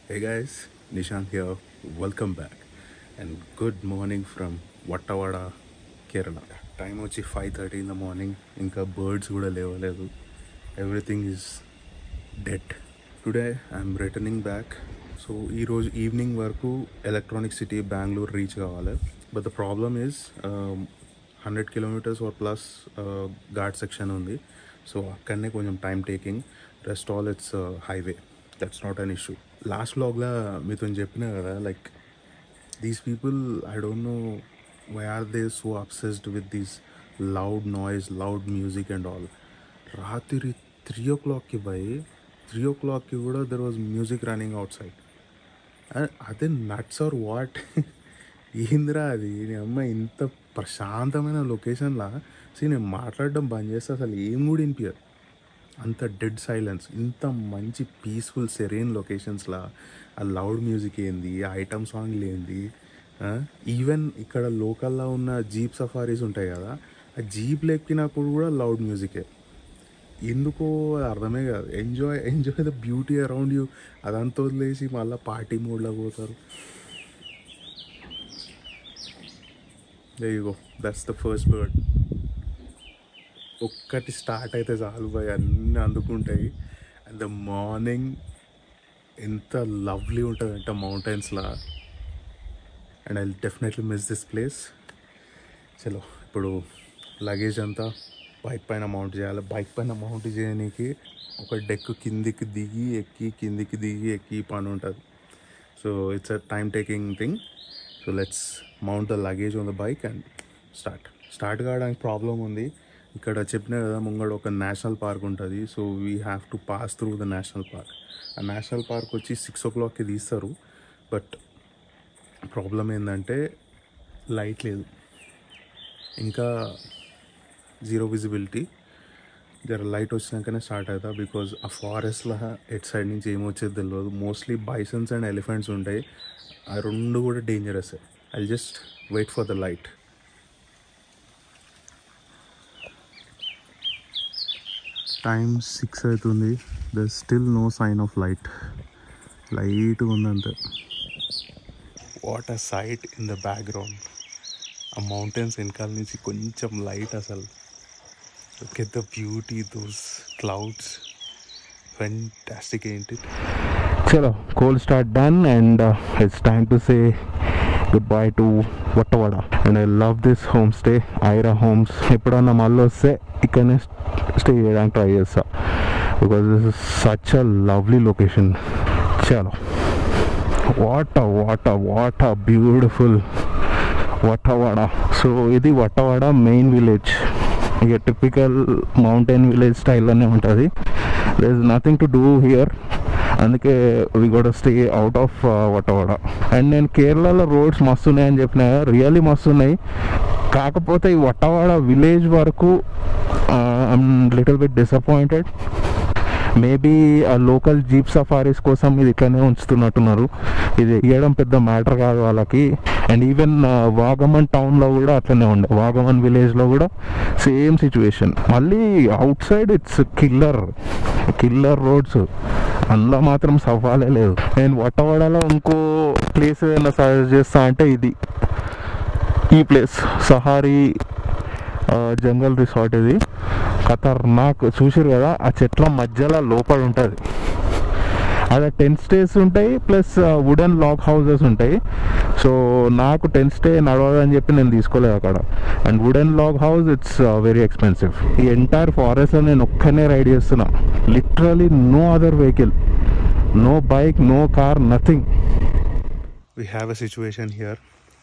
Hey guys, Nishant here. Welcome back and good morning from Vattavada, Kerala. Time వచ్చి 5:30 in the morning. ఇంకా birds కూడా లేవలేదు. Everything is dead. Today I'm returning back. So ఈరోజు evening వరకు electronic city Bengaluru reach కావాలి. But the problem is 100 kilometres are plus ghat section ఉంది. So అక్కడనే కొంచెం time taking. Rest all it's highway. That's not an issue. Last వ్లాగ్లో మీతో చెప్పిన కదా, like these people, I don't know why are they so obsessed with these loud noise, loud music and all. రాత్రి 3 o'clockకి పోయి 3 o'clockకి కూడా there was music running out side. అదే నట్స్ ఆర్ వాట్? ఏందిరా అది? నేను అమ్మ ఇంత ప్రశాంతమైన లొకేషన్లా నేను మాట్లాడడం బంద్ చేస్తే అసలు ఏం కూడా వినిపించదు. అంత డెడ్ సైలెన్స్. ఇంత మంచి పీస్ఫుల్ సెరీన్ లొకేషన్స్లా ఆ లౌడ్ మ్యూజిక్ ఏంది, ఆ ఐటమ్ సాంగ్లు ఏంది. ఈవెన్ ఇక్కడ లోకల్లో ఉన్న జీప్ సఫారీస్ ఉంటాయి కదా, ఆ జీప్లు ఎక్కినప్పుడు కూడా లౌడ్ మ్యూజికే. ఎందుకో అర్థమే కాదు. Enjoy the beauty around you. అదంతా వదిలేసి మళ్ళీ పార్టీ మోడ్లో పోతారు. there you go, that's the first bird. ఒక్కటి స్టార్ట్ అయితే చాలు పోయి అన్నీ అందుకుంటాయి. అండ్ ద మార్నింగ్ ఎంత లవ్లీ ఉంటుంది అంటే మౌంటైన్స్లా. And I definitely miss this place. చలో ఇప్పుడు లగేజ్ అంతా బైక్ పైన మౌంట్ చేయాలి. బైక్ పైన మౌంట్ చేయడానికి ఒక డెక్ కిందికి దిగి ఎక్కి, కిందికి దిగి ఎక్కి పని ఉంటుంది. So it's a time taking thing. So let's mount the luggage on the bike and start కావడానికి ప్రాబ్లం ఉంది. ఇక్కడ చెప్పిన కదా, ముంగడ ఒక నేషనల్ పార్క్ ఉంటుంది. So we have to pass through the national park. ఆ నేషనల్ పార్క్ వచ్చి 6 o'clockకి తీస్తారు. బట్ ప్రాబ్లం ఏంటంటే లైట్ లేదు, ఇంకా జీరో విజిబిలిటీ. జర లైట్ వచ్చినాకనే స్టార్ట్ అవుతా. బికాజ్ ఆ ఫారెస్ట్లో ఎట్ సైడ్ నుంచి ఏమొచ్చేది తెలియదు. మోస్ట్లీ బైసన్స్ అండ్ ఎలిఫెంట్స్ ఉంటాయి. ఆ రెండు కూడా dangerous. I just wait for the light. Time 6 అవుతుంది. There still no sign of light. లైట్గా ఉందంతే. What a sight in the background. ఆ మౌంటైన్స్ వెనకాల నుంచి కొంచెం లైట్. అసలు look at the beauty, those clouds. Fantastic ఏంటి. చలో, cold start done and it's time to say goodbye to Vattavada. And I love this home stay, Aira homes. ఎప్పుడన్నా మళ్ళీ వస్తే ఇక్కడనే స్టే చేయడానికి ట్రై చేస్తా. Because this is such a lovely location. చలో, what a beautiful Vattavada. So ఇది Vattavada main village. ఇక typical mountain village స్టైల్లోనే ఉంటుంది. There is nothing to do here. అందుకే we got stay out of Vattavada. And నేను కేరళలో రోడ్స్ మస్తు ఉన్నాయని చెప్పిన, రియల్లీ మస్తు ఉన్నాయి. కాకపోతే ఈ వట్టవాడ విలేజ్ వరకు I'm little bit disappointed. Maybe ఆ లోకల్ జీప్ సఫారీస్ కోసం ఇది ఇట్లనే ఉంచుతున్నట్టున్నారు. ఇది ఇవ్వడం పెద్ద మ్యాటర్ కాదు వాళ్ళకి. అండ్ ఈవెన్ వాగమన్ టౌన్లో కూడా అట్లనే ఉండే. వాగమన్ విలేజ్లో కూడా సేమ్ సిచ్యువేషన్. మళ్ళీ out side it's killer roads. అందులో మాత్రం సవాలే లేదు. నేను వట్టవాడలో ఇంకో ప్లేస్ ఏదైనా సజెస్ట్ చేస్తా అంటే ఈ ప్లేస్ సహారీ జంగల్ రిసార్ట్. ఇది ఖతర్నాక్. చూసారు కదా, ఆ చెట్ల మధ్యలో లోపల ఉంటుంది. అదే 10 స్టేస్ ఉంటాయి, ప్లస్ వుడెన్ లాక్ హౌసెస్ ఉంటాయి. సో నాకు 10 స్టే నడవదని చెప్పి నేను తీసుకోలేదు అక్కడ. And wooden log house it's very expensive. ఈ ఎంటైర్ ఫారెస్ట్లో నేను ఒక్కనే రైడ్ చేస్తున్నా. Literally no other vehicle, no bike, no car, nothing. We have a situation here.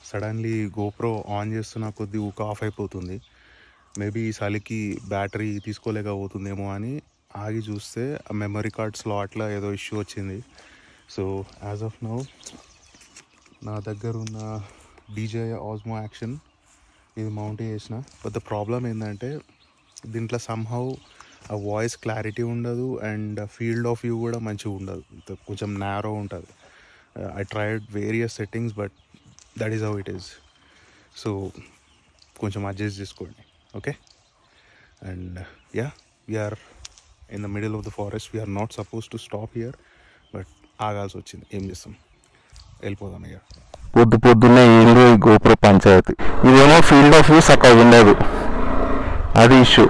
Suddenly GoPro on చేస్తున్న కొద్ది ఊక ఆఫ్ అయిపోతుంది. మేబీ ఈ చలికి బ్యాటరీ తీసుకోలేకపోతుందేమో అని ఆగి చూస్తే ఆ మెమరీ కార్డ్ స్లాట్లో ఏదో ఇష్యూ వచ్చింది. సో యాజ్ ఆఫ్ నౌ నా దగ్గర ఉన్న DJI Osmo Action ఇది మౌంట్ చేసిన. బట్ ద ప్రాబ్లం ఏంటంటే దీంట్లో సమ్హౌ ఆ వాయిస్ క్లారిటీ ఉండదు అండ్ ఫీల్డ్ ఆఫ్ వ్యూ కూడా మంచిగా ఉండదు. కొంచెం నారో ఉంటుంది. I tried various settings but that is how it is. So కొంచెం అడ్జస్ట్ చేసుకోండి, okay? And yeah, we are in the middle of the forest. We are not supposed to stop here, but ఆగాల్సి వచ్చింది. ఏం చేస్తాం, వెళ్ళిపోదాం ఇక. పొద్దున్నే ఏందో ఈ గోపుర పంచాయతీ. ఇదేమో ఫీల్డ్ ఆఫ్ వ్యూస్ అక్కడ ఉండదు, అది ఇష్యూ.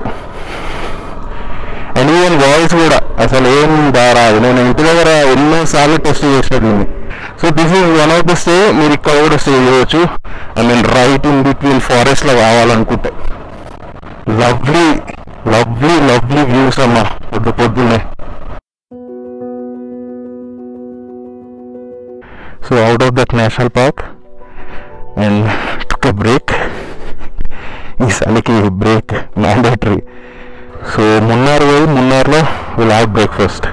అండ్ ఈవెన్ వాయిస్ కూడా అసలు ఏం రాదు. నేను ఇంటి దగ్గర ఎన్నోసార్లు టెస్ట్ చేసాను దీన్ని. So this is one of the stay. మీరు ఇక్కడ కూడా స్టే చేయవచ్చు. I mean right in between ఫారెస్ట్లో కావాలనుకుంటే. లవ్లీ లవ్లీ లవ్లీ వ్యూస్ అమ్మా పొద్దున్నే. So out of that national park and took a break. ఈ చలికి బ్రేక్ మ్యాండేటరీ. సో మున్నార్లో will have breakfast.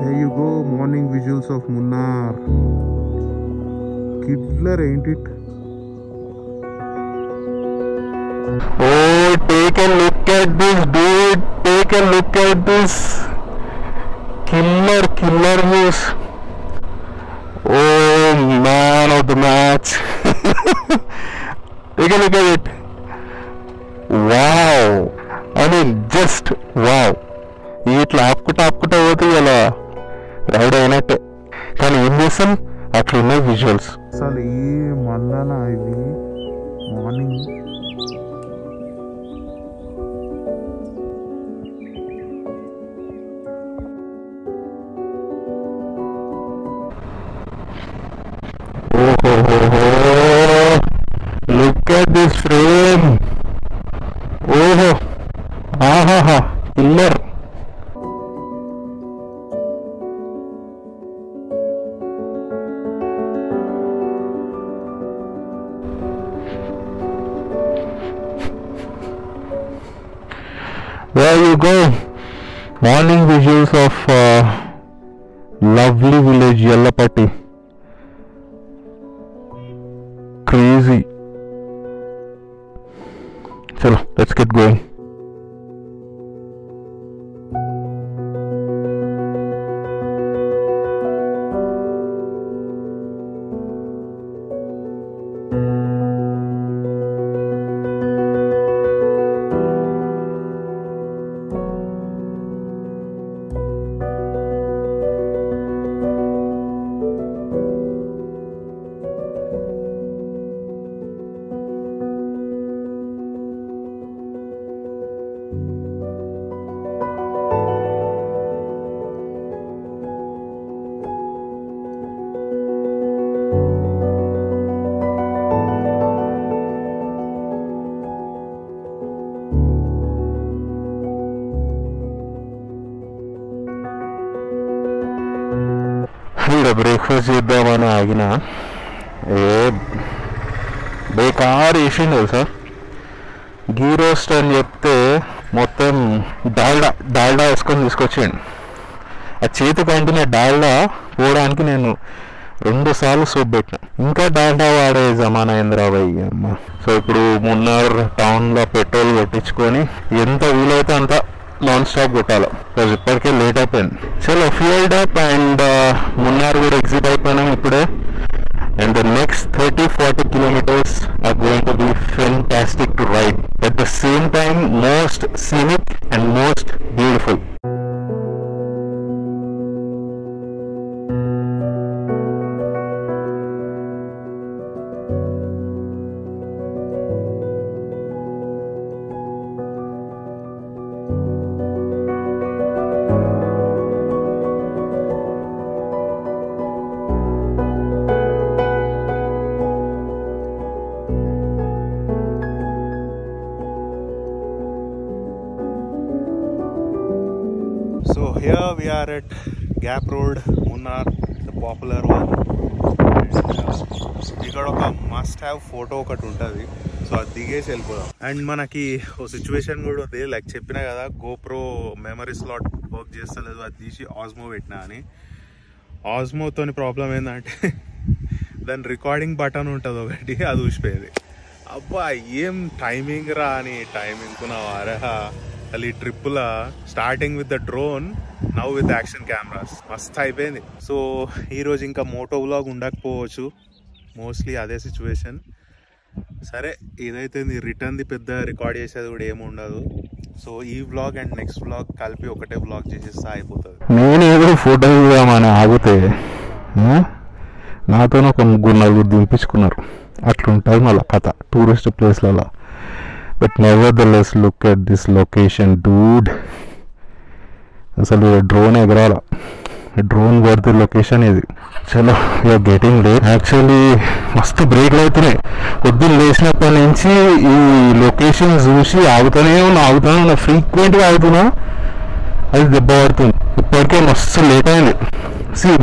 There you go, morning visuals of Munnar. Killer, ain't it? Oh, take a look at this, dude. Take a look at this. Killer views. Oh, man of the match. Take a look at it. Wow. I mean, just wow. ఇట్లా ఆపుకుంటా పోతే ఇలా ride అయినట్టే. కానీ ఏం చేస్తాం, అట్లా ఉన్నాయి visuals. అసలు ఈ మళ్ళా ఇది morning look at this frame. ఓహో, ఆహాహా, killer. There you go, morning visuals of lovely village Yellapatti. Crazy. Chalo, let's get going. Breakfast చేద్దామని ఆగిన బేకార్ వేసిండు సార్. గీ రోస్ట్ అని చెప్తే మొత్తం డాల్డా వేసుకొని తీసుకొచ్చాడు. ఆ చేతికి అంటున్న డాల్డా పోవడానికి నేను 2 సార్లు సూప్ పెట్టిన. ఇంకా డాల్డా వాడే జమానా ఇంద్రాబాయి అమ్మ. సో ఇప్పుడు మున్నార్ టౌన్లో పెట్రోల్ కొట్టించుకొని ఎంత వీలైతే అంత నాన్ స్టాప్ కొట్టాలి. బికాజ్ ఇప్పటికే లేట్ అయిపోయింది. చలో ఫ్యూల్డ్ అప్ అండ్ మున్నార్ కూడా ఎగ్జిట్ అయిపోయినాం ఇప్పుడే. And the next 30-40 kilometers are going to be fantastic to ride. At the same time, most scenic and most beautiful. So here we are at Gap Road, Munnar, the popular one. ఇక్కడ ఒక must have photo ఒకటి ఉంటుంది. So అది దిగేసి వెళ్ళిపోదాం. And మనకి ఓ situation కూడా ఉంది. లైక్ చెప్పినా కదా, గోప్రో మెమరీ స్లాట్ వర్క్ చేస్తలేదు, అది తీసి ఆస్మో పెట్టినా అని. ఆస్మోతోని ప్రాబ్లం ఏంటంటే దాని రికార్డింగ్ బటన్ ఉంటుంది ఒకటి, అది ఊసిపోయేది. అబ్బా ఏం టైమింగ్ రా అని టైమింగ్కున్నావారా అసలు ఈ ట్రిప్పుల. Starting with the drone, now with action cameras, మస్త్ అయిపోయింది. సో ఈరోజు ఇంకా మోటో వ్లాగ్ ఉండకపోవచ్చు, మోస్ట్లీ అదే సిచ్యువేషన్. సరే ఇదైతే రిటర్న్ది పెద్ద రికార్డ్ చేసేది కూడా ఏమి ఉండదు. సో ఈ వ్లాగ్ అండ్ నెక్స్ట్ వ్లాగ్ కలిపి ఒకటే వ్లాగ్ చేసేస్తే అయిపోతుంది. నేనేదో ఫోటో దిగుదామని ఆగితే నాతో ఒక 3-4 దింపించుకున్నారు. అట్లుంటుంది మళ్ళీ కథ టూరిస్ట్ ప్లేస్లలో. But nevertheless look at this location dude. అసలు డ్రోన్ ఎగరాల, డ్రోన్ వర్త్ లొకేషన్ ఇది. చలో యూఆర్ గెటింగ్ లేట్. యాక్చువల్లీ మస్తు బ్రేక్లు అవుతున్నాయి. పొద్దున్న లేచినప్పటి నుంచి ఈ లొకేషన్ చూసి ఆగుతూనే ఉన్నా, ఫ్రీక్వెంట్గా ఆగుతున్నా, అది దెబ్బ పడుతుంది. ఇప్పటికే మస్తు లేట్ అయింది.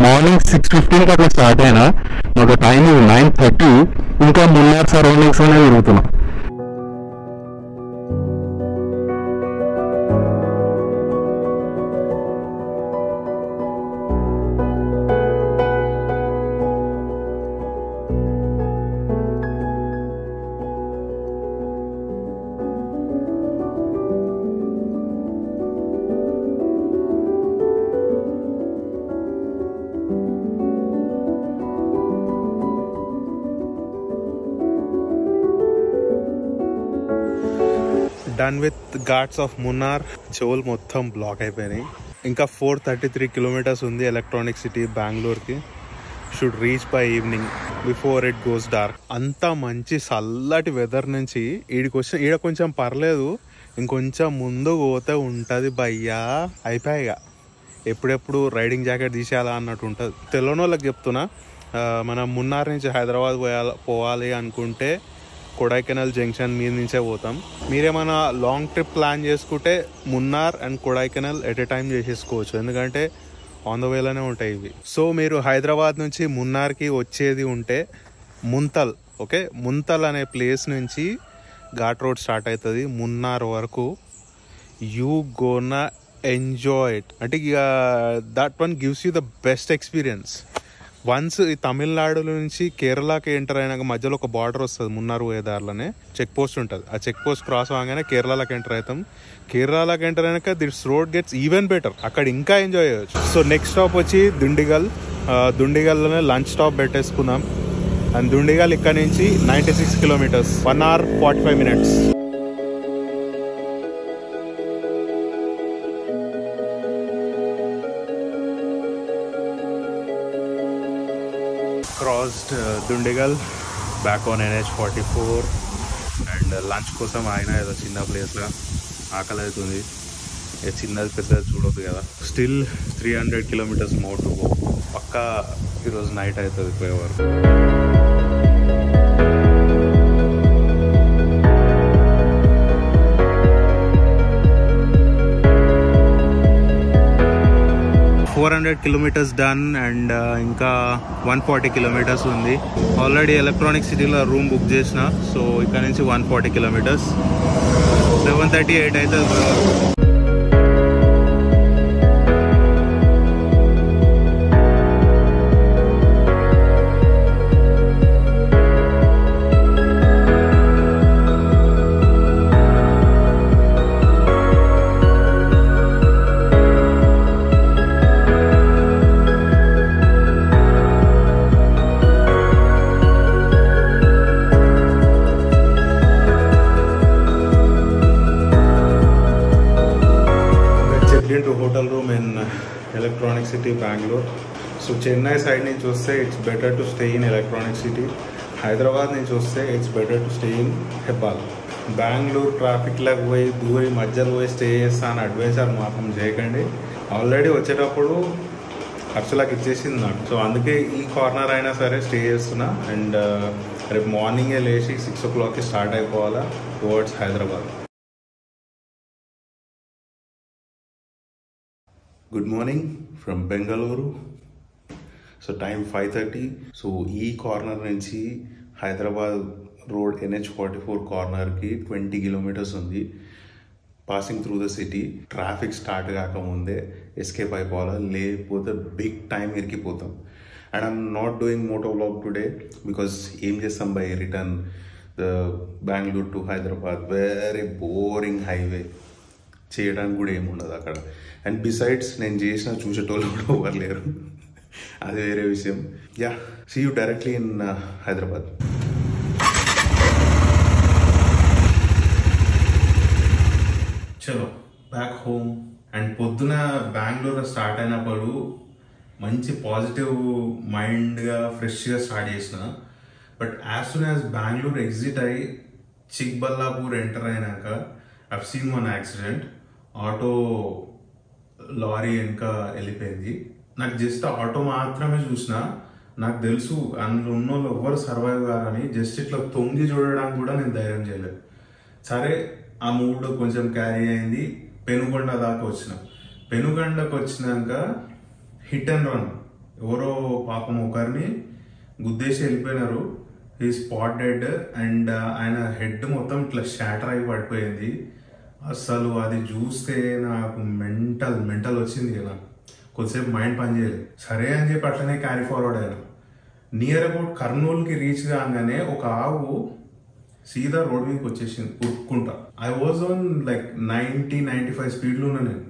మార్నింగ్ 6:15కి అట్లా స్టార్ట్ అయినా, మాకు టైం 9:30. ఇంకా మున్నార్ సరౌండింగ్స్ అనేది తిరుగుతున్నా. Done with Ghats of Munnar. చెవులు మొత్తం బ్లాక్ అయిపోయినాయి. ఇంకా 433 కిలోమీటర్స్ ఉంది ఎలక్ట్రానిక్ సిటీ బెంగళూరుకి. Should reach by evening before it goes dark. అంత మంచి చల్లటి వెదర్ నుంచి ఈడ కొంచెం పర్లేదు, ఇంకొంచెం ముందు పోతే ఉంటుంది భయ్యా. అయిపోయాయిగా, ఎప్పుడెప్పుడు రైడింగ్ జాకెట్ తీసేయాలా అన్నట్టు ఉంటుంది. తెలియని వాళ్ళకి చెప్తున్నా, మనం మున్నార్ నుంచి హైదరాబాద్ పోవాలి అనుకుంటే కొడైకెనాల్ జంక్షన్ మీద నుంచే పోతాం. మీరేమైనా లాంగ్ ట్రిప్ ప్లాన్ చేసుకుంటే Munnar and Kodaikanal at a time చేసేసుకోవచ్చు, ఎందుకంటే ఆన్ ద వేలోనే ఉంటాయి ఇవి. సో మీరు హైదరాబాద్ నుంచి మున్నార్కి వచ్చేది ఉంటే ముంతల్, ఓకే, ముంతల్ అనే ప్లేస్ నుంచి ఘాట్ రోడ్ స్టార్ట్ అవుతుంది మున్నార్ వరకు. You gonna enjoy it. అంటే ఇక that one gives you the best experience. Once ఈ తమిళనాడు నుంచి కేరళకి ఎంటర్ అయినాక మధ్యలో ఒక బార్డర్ వస్తుంది మున్నార్ పోయేదారిలోనే, చెక్ పోస్ట్ ఉంటుంది. ఆ చెక్ పోస్ట్ క్రాస్ అవ్వగానే కేరళకి ఎంటర్ అవుతాం. కేరళకి ఎంటర్ అయినాక this road gets even better, అక్కడ ఇంకా ఎంజాయ్ చేయవచ్చు. సో నెక్స్ట్ స్టాప్ వచ్చి దుండిగల్. దుండిగల్లోనే లంచ్ స్టాప్ పెట్టేసుకుందాం. అండ్ దుండిగల్ ఇక్కడ నుంచి 96 kilometres, 1 hour 45 minutes. Crossed Dundigal, back on NH44. And lunch కోసం ఆయన ఏదో చిన్న ప్లేస్గా ఆకలి అవుతుంది. చిన్నది పెద్దది చూడొద్దు కదా. Still 300 kilometres more to go. పక్కా ఈరోజు నైట్ అవుతుంది పోయే వరకు. కిలోమీటర్స్ డన్ అండ్ ఇంకా 140 కిలోమీటర్స్ ఉంది. ఆల్రెడీ ఎలక్ట్రానిక్ సిటీలో రూమ్ బుక్ చేసిన. సో ఇక్కడ నుంచి 140 కిలోమీటర్స్, 7:38 అయితే. Hotel room in Electronic City, Bangalore. So Chennai side నుంచి చూస్తే it's better to stay in Electronic City. Hyderabad నుంచి చూస్తే it's better to stay in Hebbal. Bengaluru ట్రాఫిక్లోకి పోయి దూరి మధ్యలో పోయి స్టే చేస్తా అని అడ్వెంచర్ మాత్రం చేయకండి. ఆల్రెడీ వచ్చేటప్పుడు ఖర్చులకు ఇచ్చేసింది నాకు. సో అందుకే ఈ కార్నర్ అయినా సరే స్టే చేస్తున్నా. అండ్ రేపు మార్నింగే లేచి 6 o'clockకి స్టార్ట్ అయిపోవాలా towards Hyderabad. Good morning from Bengaluru. So time 5:30. So ఈ కార్నర్ నుంచి హైదరాబాద్ రోడ్ NH44 కార్నర్కి 20 కిలోమీటర్స్ ఉంది. Passing through the city. Traffic start కాకముందే ఎస్కేప్ అయిపోవాలా, లేకపోతే బిగ్ టైం ఇరికిపోతాం. And I'm not doing moto vlog today because ఏం చేస్తాం by return the Bengaluru to Hyderabad, very boring highway, చేయడానికి కూడా ఏముండదు అక్కడ. అండ్ బిసైడ్స్ నేను చేసిన చూసేటోళ్ళు కూడా ఎవరు లేరు, అది వేరే విషయం. Yeah, see you directly in Hyderabad. చలో బ్యాక్ హోమ్. అండ్ పొద్దున బెంగళూరులో స్టార్ట్ అయినప్పుడు మంచి పాజిటివ్ మైండ్గా ఫ్రెష్గా స్టార్ట్ చేసిన. But as soon as Bengaluru exit అయ్యి చిక్బల్లాపూర్ ఎంటర్ అయినాక I've seen one accident. Auto lorry వెనక వెళ్ళిపోయింది. నాకు జస్ట్ ఆటో మాత్రమే చూసిన. నాకు తెలుసు అందులో ఉన్న వాళ్ళు ఎవ్వరు సర్వైవ్ కారని. జస్ట్ ఇట్లా తొంగి చూడడానికి కూడా నేను ధైర్యం చేయలేదు. సరే ఆ మూడ్ కొంచెం క్యారీ అయింది. పెనుగొండ దాకా వచ్చిన. పెనుగొండకు వచ్చినాక హిట్ అండ్ రన్, ఎవరో పాపం ఒకరిని గుద్దేసి వెళ్ళిపోయినారు. ఈ స్పాట్ డెడ్. అండ్ ఆయన హెడ్ మొత్తం ఇట్లా షాటర్ అయి పడిపోయింది. అసలు అది చూస్తే నాకు మెంటల్ వచ్చింది కదా. కొద్దిసేపు మైండ్ పనిచేయలేదు. సరే అని చెప్పి అట్లనే క్యారీ ఫార్వర్డ్ అయినా. నియర్ అబౌట్ కర్నూలుకి రీచ్ కాగానే ఒక ఆవు సీదా రోడ్ మీదకి వచ్చేసింది ఉరుక్కుంటా. ఐ వాజ్ ఆన్ లైక్ 90-95 స్పీడ్లో ఉన్నా నేను.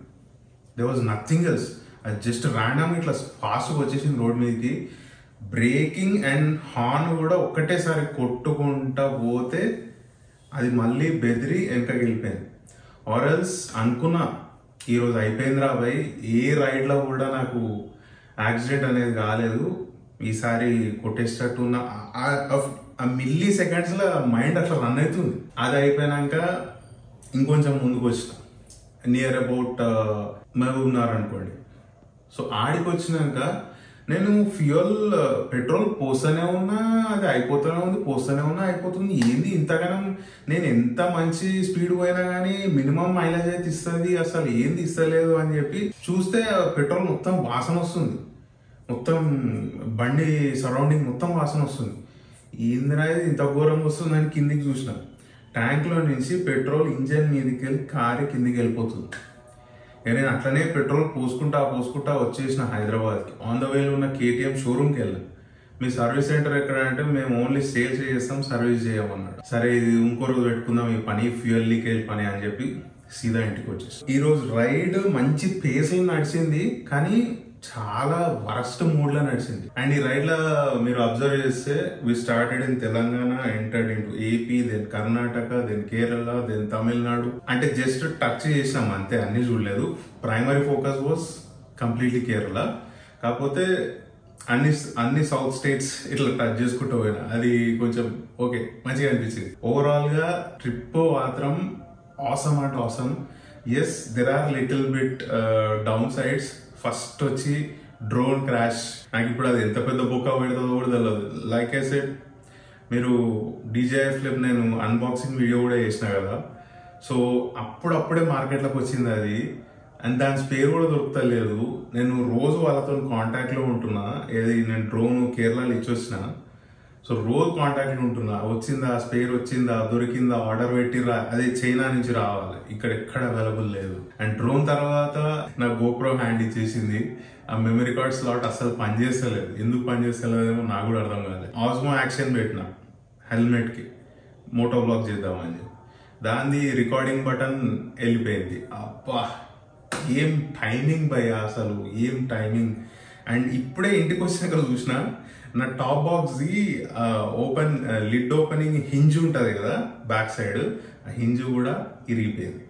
They was nothing else. అది జస్ట్ ర్యాండమ్ ఇట్లా ఫాస్ట్గా వచ్చేసింది రోడ్ మీదకి. బ్రేకింగ్ అండ్ హార్న్ కూడా ఒక్కటేసారి కొట్టుకుంటా పోతే అది మళ్ళీ బెదిరి వెనకకి వెళ్ళిపోయింది. ఆర్ఎల్స్ అనుకున్నా ఈరోజు అయిపోయిందిరా భయ్, ఏ రైడ్లో కూడా నాకు యాక్సిడెంట్ అనేది కాలేదు, ఈసారి కొట్టేసేటట్టు ఉన్న ఆ మిల్లీ సెకండ్స్లో మైండ్ అట్లా రన్ అవుతుంది. అది అయిపోయినాక ఇంకొంచెం ముందుకు వచ్చిన. నియర్ అబౌట్ మహబూబ్నగర్ అనుకోండి. సో ఆడికి వచ్చినాక నేను పెట్రోల్ పోస్తూనే ఉన్నా, అది అయిపోతూనే ఉంది, పోస్తూనే ఉన్నా అయిపోతుంది. ఏంది ఇంతగానం నేను ఎంత మంచి స్పీడ్ పోయినా కానీ మినిమం మైలేజ్ అయితే ఇస్తుంది, అసలు ఏంది ఇస్తలేదు అని చెప్పి చూస్తే పెట్రోల్ మొత్తం వాసన వస్తుంది. మొత్తం బండి సరౌండింగ్ మొత్తం వాసన వస్తుంది. ఏందిరా ఇంత ఘోరంగా వస్తుందని కిందికి చూసిన. ట్యాంక్లో నుంచి పెట్రోల్ ఇంజన్ మీదకి వెళ్ళి కారు కిందికి వెళ్ళిపోతుంది. నేను అట్లనే పెట్రోల్ పోసుకుంటా వచ్చేసిన హైదరాబాద్కి. ఆన్ ద వేలో ఉన్న KTM షోరూమ్కి వెళ్ళాను. మీ సర్వీస్ సెంటర్ ఎక్కడ అంటే మేము ఓన్లీ సేల్స్ చేస్తాం, సర్వీస్ చేయమన్నాడు. సరే ఇది ఇంకో రోజు పెట్టుకుందాం ఈ పని, ఫ్యూయల్ లీకేజ్ పని అని చెప్పి సీదా ఇంటికి వచ్చేసి. ఈరోజు రైడ్ మంచి పేస్లో నడిచింది, కానీ చాలా వరస్ట్ మూడ్లో నడిచింది. అండ్ ఈ రైడ్ లో మీరు అబ్జర్వ్ చేస్తే we started in Telangana, entered in AP, then Karnataka, then Kerala, then Tamil Nadu. అంటే జస్ట్ టచ్ చేసాం అంతే, అన్ని చూడలేదు. Primary focus was completely Kerala. కాకపోతే అన్ని సౌత్ స్టేట్స్ ఇట్లా టచ్ చేసుకుంటూ పోయినా. అది కొంచెం ఓకే, మంచిగా అనిపించింది. ఓవరాల్ గా ట్రిప్ మాత్రం ఆసమ్ అంటే awesome. Yes, there are little bit downsides. First వచ్చి డ్రోన్ క్రాష్. నాకు ఇప్పుడు అది ఎంత పెద్ద బొక్క పెడుతుందో కూడా తెలియదు. లైక్ ఐ సెడ్, మీరు DJI ఫ్లిప్ నేను అన్బాక్సింగ్ వీడియో కూడా చేసిన కదా. సో అప్పుడప్పుడే మార్కెట్లోకి వచ్చింది అది. అండ్ దాని స్పేర్ కూడా దొరుకుతలేదు. నేను రోజు వాళ్ళతో కాంటాక్ట్లో ఉంటున్నా. ఏది నేను డ్రోన్ కేరళలో ఇచ్చొచ్చిన. సో రోజు కాంటాక్ట్లో ఉంటున్నా. వచ్చిందా, స్పేర్ వచ్చిందా, దొరికిందా, ఆర్డర్ పెట్టిరా, అదే చైనా నుంచి రావాలి, ఇక్కడ ఎక్కడ అవైలబుల్ లేదు. అండ్ డ్రోన్ తర్వాత నా GoPro హ్యాండ్ ఇచ్చేసింది. ఆ మెమరీ కార్డ్ స్లాట్ అసలు పనిచేస్తలేదు. ఎందుకు పనిచేస్తలేదేమో నాకు కూడా అర్థం కాలేదు. ఆస్మో యాక్షన్ పెట్టిన హెల్మెట్ కి మోటో బ్లాక్ చేద్దామని చెప్పి. దాన్ని రికార్డింగ్ బటన్ వెళ్ళిపోయింది. అబ్బా ఏం టైమింగ్ భయ్యా, అసలు ఏం టైమింగ్. అండ్ ఇప్పుడే ఇంటికి వచ్చినాక చూసిన నా top box lid opening hinge ఉంటది కదా బ్యాక్ సైడ్, ఆ హింజ్ కూడా ఇరిగిపోయింది.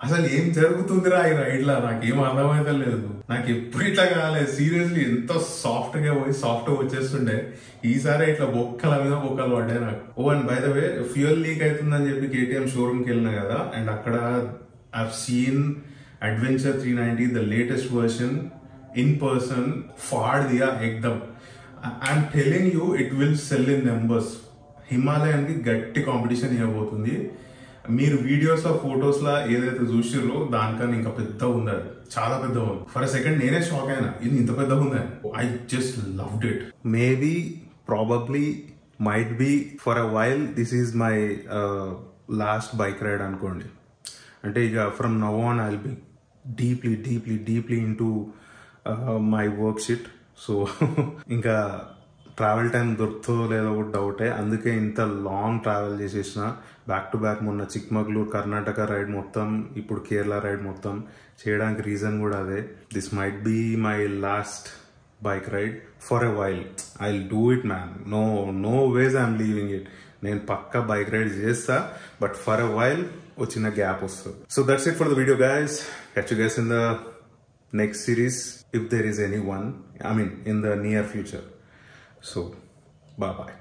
అసలు ఏం జరుగుతుందిరా ఈ రైడ్ లా, నాకేం అర్థమైతే లేదు. నాకు ఎప్పుడు ఇట్లా కాలేదు. సీరియస్లీ ఎంత సాఫ్ట్ గా పోయి సాఫ్ట్ గా వచ్చేస్తుండే, ఈసారి ఇట్లా బొక్కల మీద బొక్కలు పడ్డాయి నాకు. And by the way, fuel leak అవుతుందని చెప్పి KTM షోరూమ్ కి వెళ్ళినా కదా. అండ్ అక్కడ I've seen Adventure 390, the latest version, in person. Faad diya ekdam. I'm telling you, it will sell in numbers. Himalayan ki gatti competition ఇవ్వబోతుంది. మీరు videos ఆ photos లా ఏదైతే చూసిర్రో దానికన్నా ఇంకా పెద్ద ఉంది, చాలా పెద్ద ఉంది. ఫర్ అ సెకండ్ నేనే షాక్ అయినా, ఇది ఇంత పెద్ద ఉంది. I just loved it. Maybe, probably, might be for a while this is my last bike ride అనుకోండి. అంటే ఇక from now on I will be deeply into my work shit. So ఇంకా ట్రావెల్ టైం దొరుకుతుందో లేదో కూడా డౌటే. అందుకే ఇంత లాంగ్ ట్రావెల్ చేసేసిన. బ్యాక్ టు బ్యాక్ మొన్న చిక్మగళూరు కర్ణాటక రైడ్ మొత్తం, ఇప్పుడు కేరళ రైడ్ మొత్తం చేయడానికి రీజన్ కూడా అదే. This might be my last bike ride for a while. I will do it man. No ways I'm leaving it. నేను పక్కా బైక్ రైడ్ చేస్తా, బట్ ఫర్ ఎ వైల్ ఓ చిన్న గ్యాప్ వస్తుంది. So that's it for the video guys. Catch you guys in the next series if there is any one, I mean in the near future. So bye bye.